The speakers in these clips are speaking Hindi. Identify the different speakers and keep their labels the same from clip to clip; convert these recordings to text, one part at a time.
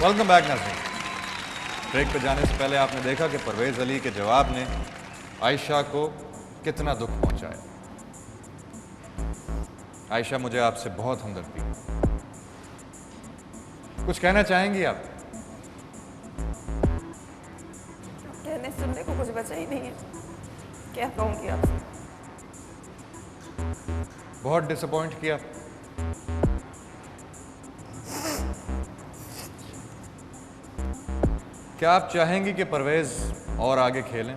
Speaker 1: वेलकम बैक नाज़रीन। ब्रेक पे जाने से पहले आपने देखा कि परवेज़ अली के जवाब ने आयशा को कितना दुख पहुंचाया। आयशा, मुझे आपसे बहुत हमदर्दी है। कुछ कहना चाहेंगी आप?
Speaker 2: कहने सुनने को कुछ बचा ही नहीं है। क्या कहूँगी आपसे?
Speaker 1: बहुत डिसअपॉइंट किया। क्या आप चाहेंगी कि परवेज़ और आगे खेलें?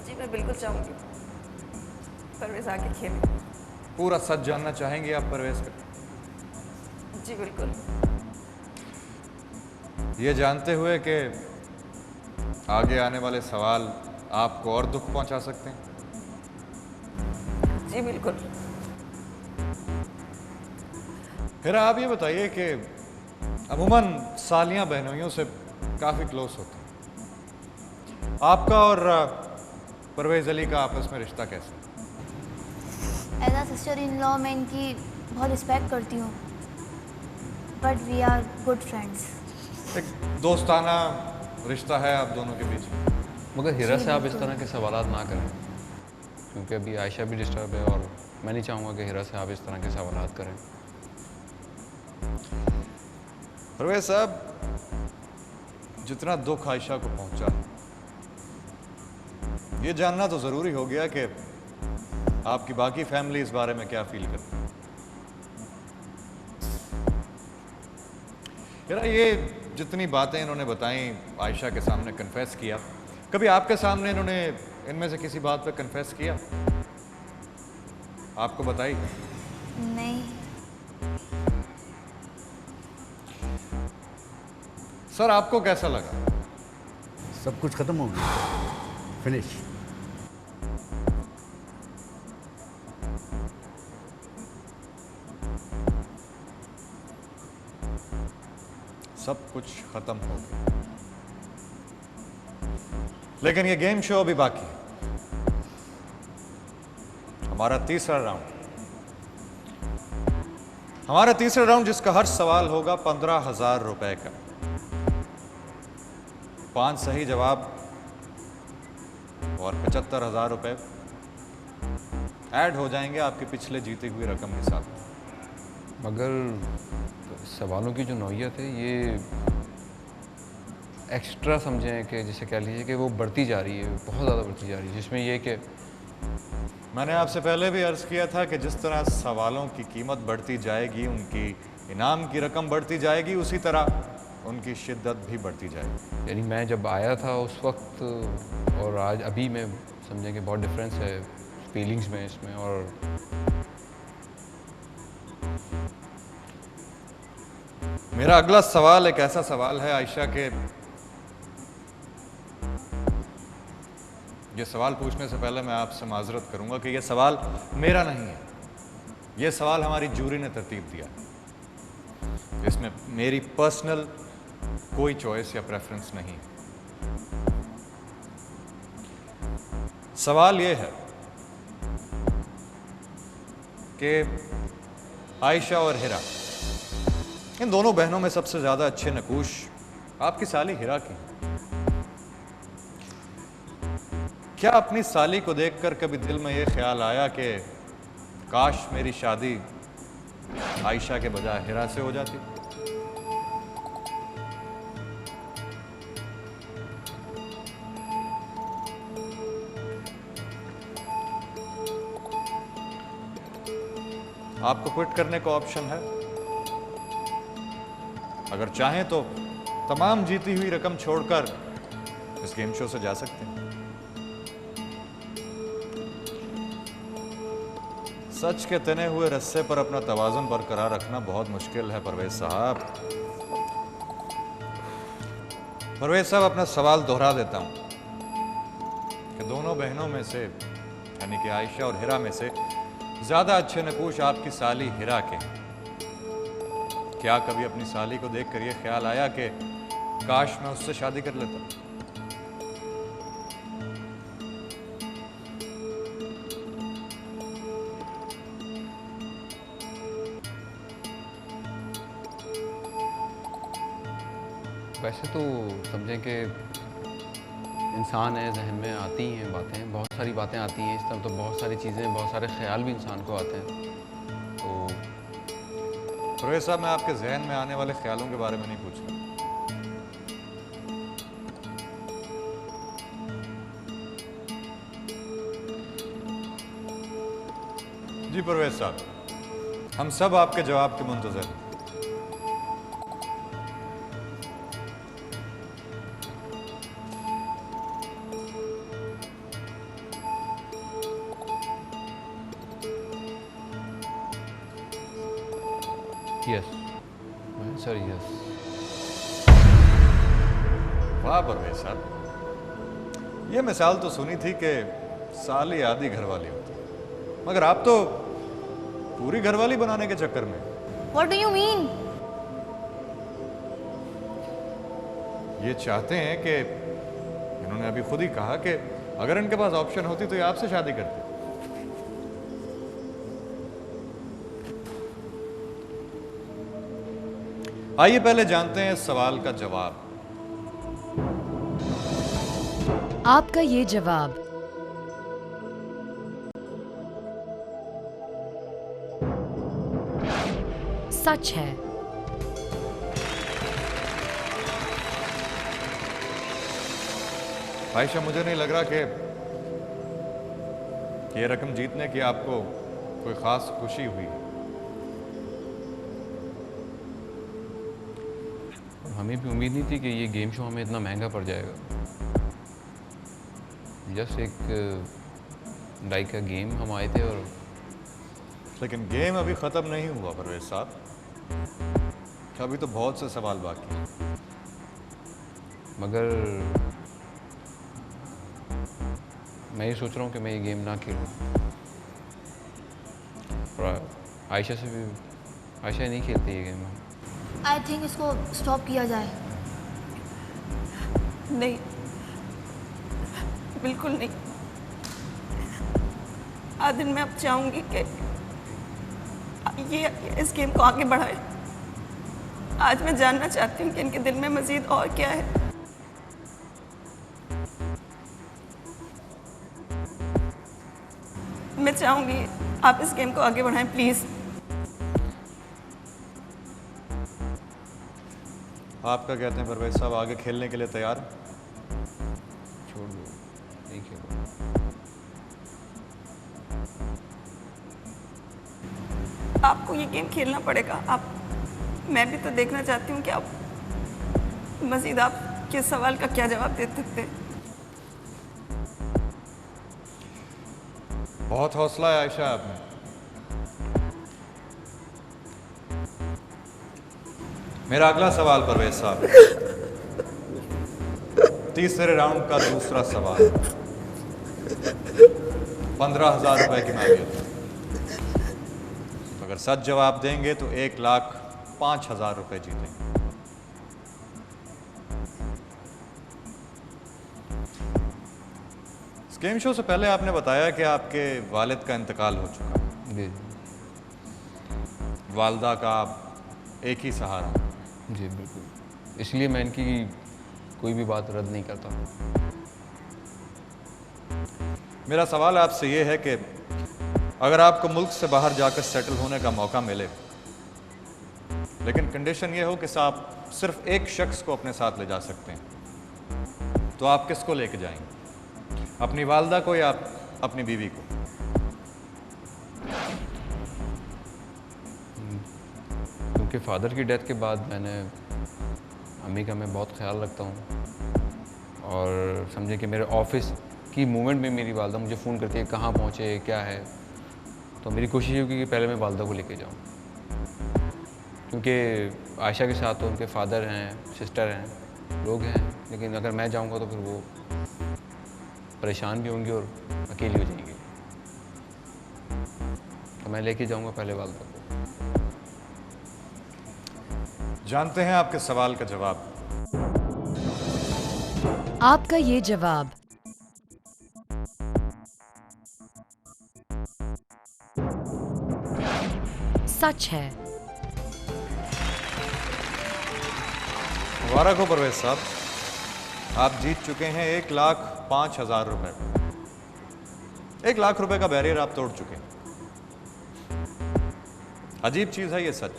Speaker 2: जी मैं बिल्कुल चाहूँगी परवेज़ आगे खेले।
Speaker 1: पूरा सच जानना चाहेंगी आप परवेज़ का?
Speaker 2: जी बिल्कुल।
Speaker 1: ये जानते हुए कि आगे आने वाले सवाल आपको और दुख पहुंचा सकते हैं?
Speaker 2: जी बिल्कुल।
Speaker 1: फिर आप ये बताइए कि अमूमन सालियां बहनोइयों से काफ़ी क्लोज होती हैं। आपका और परवेज़ अली का आपस में रिश्ता कैसा है?
Speaker 3: As a sister in law मैं इनकी बहुत रिस्पेक्ट करती हूँ, but we are good friends.
Speaker 1: एक दोस्ताना रिश्ता है आप दोनों के बीच में।
Speaker 4: मगर हिरा से आप इस तरह के सवालात ना करें, क्योंकि अभी आयशा भी डिस्टर्ब है और मैं नहीं चाहूँगा कि हिरा से आप इस तरह के सवालात करें।
Speaker 1: परवेज़ साहब, जितना दुख आयशा को पहुंचा, ये जानना तो ज़रूरी हो गया कि आपकी बाकी फैमिली इस बारे में क्या फील करती है। यार, ये जितनी बातें इन्होंने बताई, आयशा के सामने कन्फेस किया, कभी आपके सामने इन्होंने इनमें से किसी बात पे कन्फेस किया? आपको बताई?
Speaker 3: नहीं।
Speaker 1: सर, आपको कैसा लगा?
Speaker 5: सब कुछ खत्म हो गया, फिनिश।
Speaker 1: सब कुछ खत्म हो गया, लेकिन ये गेम शो अभी बाकी है। हमारा तीसरा राउंड जिसका हर सवाल होगा 15,000 रुपए का। 5 सही जवाब और 75,000 रुपए ऐड हो जाएंगे आपकी पिछले जीती हुई रकम के साथ।
Speaker 4: मगर सवालों की जो नौइयत है ये एक्स्ट्रा समझें कि जैसे कह लीजिए कि वो बढ़ती जा रही है, बहुत ज़्यादा बढ़ती जा रही है, जिसमें ये कि
Speaker 1: मैंने आपसे पहले भी अर्ज़ किया था कि जिस तरह सवालों की कीमत बढ़ती जाएगी, उनकी इनाम की रकम बढ़ती जाएगी, उसी तरह उनकी शिद्दत भी बढ़ती जाएगी।
Speaker 4: यानी मैं जब आया था उस वक्त और आज अभी में समझें कि बहुत डिफरेंस है फीलिंग्स में इसमें। और
Speaker 1: मेरा अगला सवाल एक ऐसा सवाल है आयशा के, ये सवाल पूछने से पहले मैं आपसे माजरत करूंगा कि ये सवाल मेरा नहीं है, ये सवाल हमारी जूरी ने तरतीब दिया। इसमें मेरी पर्सनल कोई चॉइस या प्रेफरेंस नहीं। सवाल ये है कि आयशा और हिरा, इन दोनों बहनों में सबसे ज्यादा अच्छे नकूश आपकी साली हिरा की। क्या अपनी साली को देखकर कभी दिल में यह ख्याल आया कि काश मेरी शादी आयशा के बजाय हिरा से हो जाती? आपको क्विट करने का ऑप्शन है। अगर चाहें तो तमाम जीती हुई रकम छोड़कर इस गेम शो से जा सकते हैं। सच के तने हुए रस्से पर अपना तवाज़ुन बरकरार रखना बहुत मुश्किल है परवेज साहब। परवेज साहब, अपना सवाल दोहरा देता हूं कि दोनों बहनों में से यानी कि आयशा और हिरा में से ज्यादा अच्छे नकूश आपकी साली हिरा के। क्या कभी अपनी साली को देखकर यह ख्याल आया कि काश मैं उससे शादी कर लेता?
Speaker 4: वैसे तो समझें कि इंसान है, जहन में आती ही हैं बातें, बहुत सारी बातें आती हैं इस तरह, तो बहुत सारी चीज़ें, बहुत सारे ख्याल भी इंसान को आते हैं। तो
Speaker 1: परवेज साहब, मैं आपके जहन में आने वाले ख्यालों के बारे में नहीं पूछ रहा। जी परवेज साहब, हम सब आपके जवाब के मुंतज़र हैं।
Speaker 4: Yes sir, yes.
Speaker 1: वाह परवेज साहब, ये मिसाल तो सुनी थी कि साली आधी घरवाली होती है, मगर आप तो पूरी घरवाली बनाने के चक्कर में।
Speaker 3: What do you mean?
Speaker 1: ये चाहते हैं कि, इन्होंने अभी खुद ही कहा कि अगर इनके पास ऑप्शन होती तो ये आपसे शादी करते। आइए पहले जानते हैं इस सवाल का जवाब।
Speaker 6: आपका ये जवाब सच है।
Speaker 1: आयशा, मुझे नहीं लग रहा कि ये रकम जीतने की आपको कोई खास खुशी हुई।
Speaker 4: हमें भी उम्मीद नहीं थी कि ये गेम शो हमें इतना महंगा पड़ जाएगा। जस्ट एक लाइक का गेम हम आए थे, और
Speaker 1: लेकिन गेम अभी ख़त्म नहीं हुआ परवेज साहब, अभी तो बहुत से सवाल बाकी हैं।
Speaker 4: मगर मैं ये सोच रहा हूँ कि मैं ये गेम ना खेलूँ। और आयशा से भी, आयशा नहीं खेलती ये गेम।
Speaker 3: आई थिंक इसको स्टॉप किया जाए।
Speaker 2: नहीं, बिल्कुल नहीं। आज दिन मैं अब चाहूंगी कि ये इस गेम को आगे बढ़ाए। आज मैं जानना चाहती हूँ कि इनके दिल में मजीद और क्या है। मैं चाहूंगी आप इस गेम को आगे बढ़ाएं प्लीज।
Speaker 1: आप क्या कहते हैं परवेज साहब, आगे खेलने के लिए तैयार?
Speaker 4: छोड़ दो, नहीं खेलो।
Speaker 2: आपको ये गेम खेलना पड़ेगा। आप, मैं भी तो देखना चाहती हूँ कि आप मजीद आप किस सवाल का क्या जवाब दे सकते हैं।
Speaker 1: बहुत हौसला है आयशा आप में। मेरा अगला सवाल परवेज साहब, तीसरे राउंड का दूसरा सवाल, 15,000 रुपए की मालियत। अगर सच जवाब देंगे तो 1,05,000 रुपए जीतेंगे। इस गेम शो से पहले आपने बताया कि आपके वालिद का इंतकाल हो चुका है।
Speaker 4: जी
Speaker 1: वालदा का एक ही सहारा।
Speaker 4: जी बिल्कुल, इसलिए मैं इनकी कोई भी बात रद्द नहीं करता।
Speaker 1: मेरा सवाल आपसे ये है कि अगर आपको मुल्क से बाहर जाकर सेटल होने का मौका मिले, लेकिन कंडीशन ये हो कि आप सिर्फ एक शख्स को अपने साथ ले जा सकते हैं, तो आप किसको लेके जाएंगे? अपनी वालदा को या अपनी बीवी को?
Speaker 4: क्योंकि फादर की डेथ के बाद मैंने अम्मी का मैं बहुत ख्याल रखता हूँ, और समझे कि मेरे ऑफिस की मूवमेंट में मेरी वालदा मुझे फ़ोन करती है कहाँ पहुँचे, क्या है। तो मेरी कोशिश ये होगी कि पहले मैं वालदा को लेके जाऊँ, क्योंकि आयशा के साथ तो उनके फादर हैं, सिस्टर हैं, लोग हैं, लेकिन अगर मैं जाऊँगा तो फिर वो परेशान भी होंगी और अकेली हो जाएंगी। तो मैं लेके जाऊँगा पहले वालदा को।
Speaker 1: जानते हैं आपके सवाल का जवाब।
Speaker 6: आपका ये जवाब सच है।
Speaker 1: मुबारक हो परवेज साहब, आप जीत चुके हैं 1,05,000 रुपए। 1,00,000 रुपए का बैरियर आप तोड़ चुके हैं। अजीब चीज है ये सच।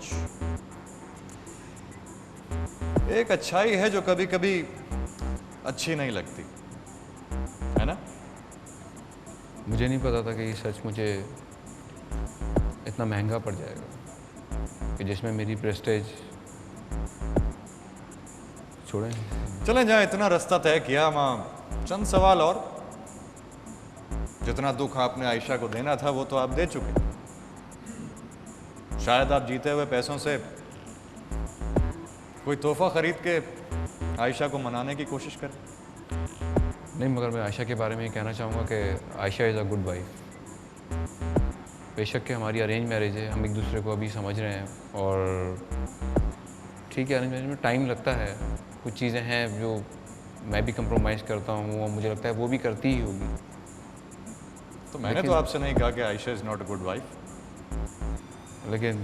Speaker 1: एक अच्छाई है जो कभी कभी अच्छी नहीं लगती, है ना?
Speaker 4: मुझे नहीं पता था कि ये सच मुझे इतना महंगा पड़ जाएगा कि जिसमें मेरी प्रेस्टेज छोड़ें।
Speaker 1: चलें, जहां इतना रास्ता तय किया वहां चंद सवाल और। जितना दुख आपने आयशा को देना था वो तो आप दे चुके। शायद आप जीते हुए पैसों से कोई तोहफा खरीद के आयशा को मनाने की कोशिश करें।
Speaker 4: नहीं, मगर मैं आयशा के बारे में ये कहना चाहूँगा कि Ayesha is a good wife. बेशक कि हमारी अरेंज मैरिज है, हम एक दूसरे को अभी समझ रहे हैं और ठीक है, अरेंज मैरिज में टाइम लगता है। कुछ चीज़ें हैं जो मैं भी कंप्रोमाइज़ करता हूँ और मुझे लगता है वो भी करती ही होगी।
Speaker 1: तो मैंने तो आपसे नहीं कहा कि Ayesha is not a good wife.
Speaker 4: लेकिन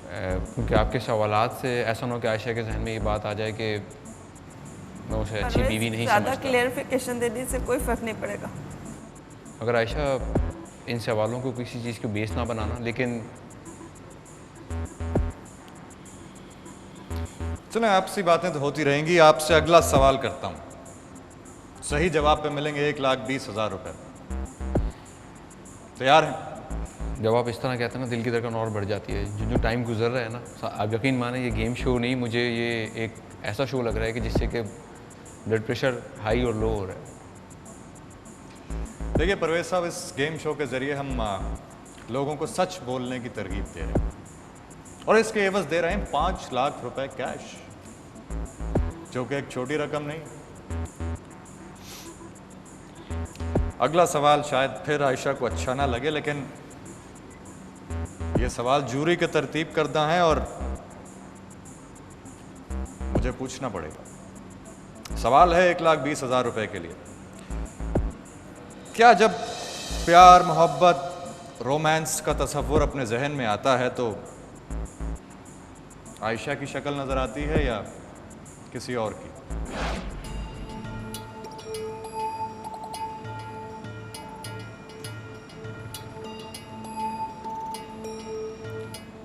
Speaker 4: क्योंकि आपके सवालात से ऐसा ना हो कि आयशा के जहन में ये बात आ जाए कि मैं उसे अच्छी बीवी नहीं
Speaker 2: ज़्यादा
Speaker 4: समझता।
Speaker 2: क्लेरिफिकेशन देने से कोई फर्क नहीं पड़ेगा।
Speaker 4: अगर आयशा इन सवालों को किसी चीज़ को बेस ना बनाना, लेकिन
Speaker 1: चलें, आपसी बातें तो होती रहेंगी। आपसे अगला सवाल करता हूं। सही जवाब पे मिलेंगे 1,20,000 रुपए। तैयार हैं?
Speaker 4: जब आप इस तरह कहते हैं ना, दिल की धड़कन और बढ़ जाती है। जो टाइम गुजर रहा है ना, आप यकीन माने ये गेम शो नहीं, मुझे ये एक ऐसा शो लग रहा है कि जिससे कि ब्लड प्रेशर हाई और लो हो रहा है।
Speaker 1: देखिए परवेज साहब, इस गेम शो के जरिए हम लोगों को सच बोलने की तरगीब दे रहे हैं और इसके एवज दे रहे हैं 5 लाख रुपए कैश, जो कि एक छोटी रकम नहीं। अगला सवाल शायद फिर आयशा को अच्छा ना लगे, लेकिन ये सवाल जूरी के तरतीब करदा है और मुझे पूछना पड़ेगा। सवाल है 1,20,000 रुपए के लिए। क्या जब प्यार, मोहब्बत, रोमांस का तस्वुर अपने जहन में आता है तो आयशा की शक्ल नजर आती है या किसी और की?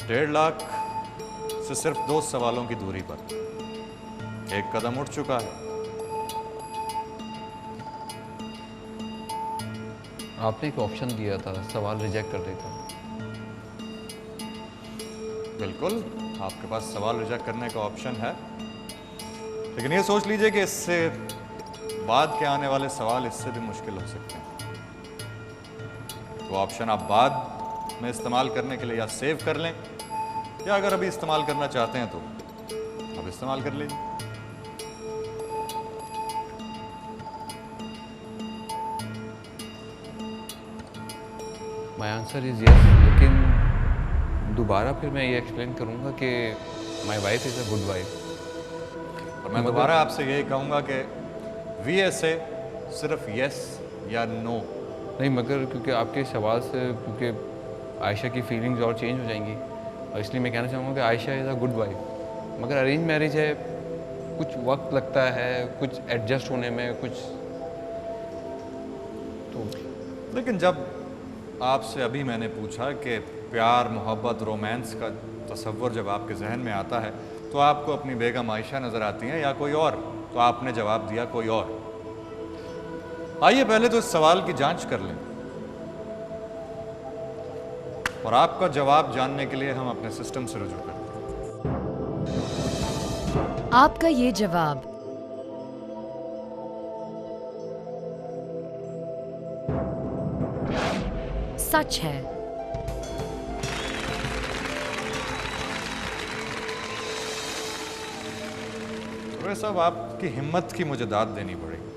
Speaker 1: डेढ़ लाख से सिर्फ 2 सवालों की दूरी पर एक कदम उठ चुका है।
Speaker 4: आपने एक ऑप्शन दिया था, सवाल रिजेक्ट कर देता।
Speaker 1: बिल्कुल, आपके पास सवाल रिजेक्ट करने का ऑप्शन है, लेकिन ये सोच लीजिए कि इससे बाद के आने वाले सवाल इससे भी मुश्किल हो सकते हैं। तो ऑप्शन आप बाद में इस्तेमाल करने के लिए या सेव कर लें, या अगर अभी इस्तेमाल करना चाहते हैं तो अब इस्तेमाल कर लीजिए।
Speaker 4: माई आंसर इज़ यस, लेकिन दोबारा फिर मैं ये एक्सप्लेन करूँगा कि my wife is a good wife.
Speaker 1: और मैं दोबारा आपसे यही कहूँगा कि VSA सिर्फ यस या नो।
Speaker 4: नहीं, मगर क्योंकि आपके सवाल से क्योंकि आयशा की फीलिंग्स और चेंज हो जाएंगी, और इसलिए मैं कहना चाहूँगा कि Ayesha is a good wife. मगर अरेंज मैरिज है, कुछ वक्त लगता है, कुछ एडजस्ट होने में, कुछ तो।
Speaker 1: लेकिन जब आपसे अभी मैंने पूछा कि प्यार, मोहब्बत, रोमांस का तस्वुर जब आपके जहन में आता है तो आपको अपनी बेगम आयशा नज़र आती हैं या कोई और, तो आपने जवाब दिया कोई और। आइए पहले तो इस सवाल की जांच कर लें और आपका जवाब जानने के लिए हम अपने सिस्टम से रुजू करते हैं।
Speaker 6: आपका ये जवाब सच है।
Speaker 1: तो साहब, आपकी हिम्मत की मुझे दाद देनी पड़ेगी।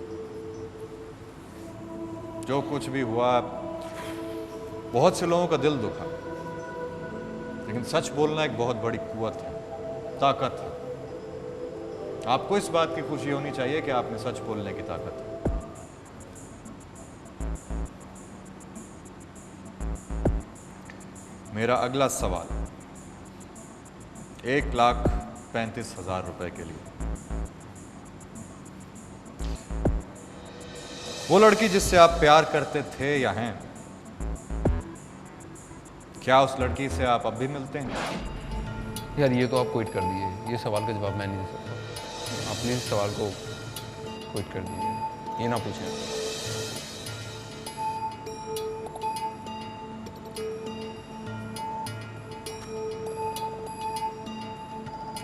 Speaker 1: जो कुछ भी हुआ, बहुत से लोगों का दिल दुखा, लेकिन सच बोलना एक बहुत बड़ी कुव्वत है, ताकत है। आपको इस बात की खुशी होनी चाहिए कि आपने सच बोलने की ताकत है। मेरा अगला सवाल 1,35,000 रुपए के लिए। वो लड़की जिससे आप प्यार करते थे या हैं, क्या उस लड़की से आप अब भी मिलते हैं?
Speaker 4: यार ये तो आप क्विट कर दिए, ये सवाल का जवाब मैं नहीं दे सकता। आप प्लीज़ सवाल को क्विट कर दीजिए, ये ना पूछें।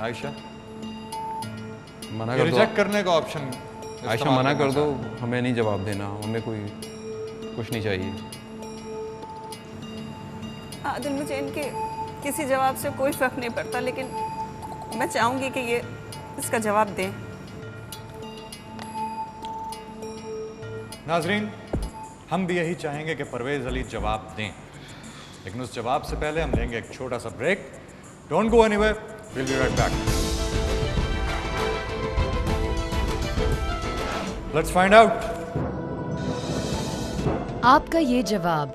Speaker 1: आयशा,
Speaker 4: मना
Speaker 1: ये
Speaker 4: कर
Speaker 1: रिजेक्ट
Speaker 4: दो
Speaker 1: करने का ऑप्शन
Speaker 4: आयशा, मना कर दो, हमें नहीं जवाब देना, हमें कोई कुछ नहीं चाहिए।
Speaker 2: आदिल, मुझे इनके किसी जवाब से कोई फर्क नहीं पड़ता, लेकिन मैं चाहूँगी कि ये इसका जवाब दें।
Speaker 1: नाजरीन, हम भी यही चाहेंगे कि परवेज़ अली जवाब दें, लेकिन उस जवाब से पहले हम लेंगे एक छोटा सा break. Don't go anywhere, we'll be right back. Let's find out.
Speaker 6: आपका ये जवाब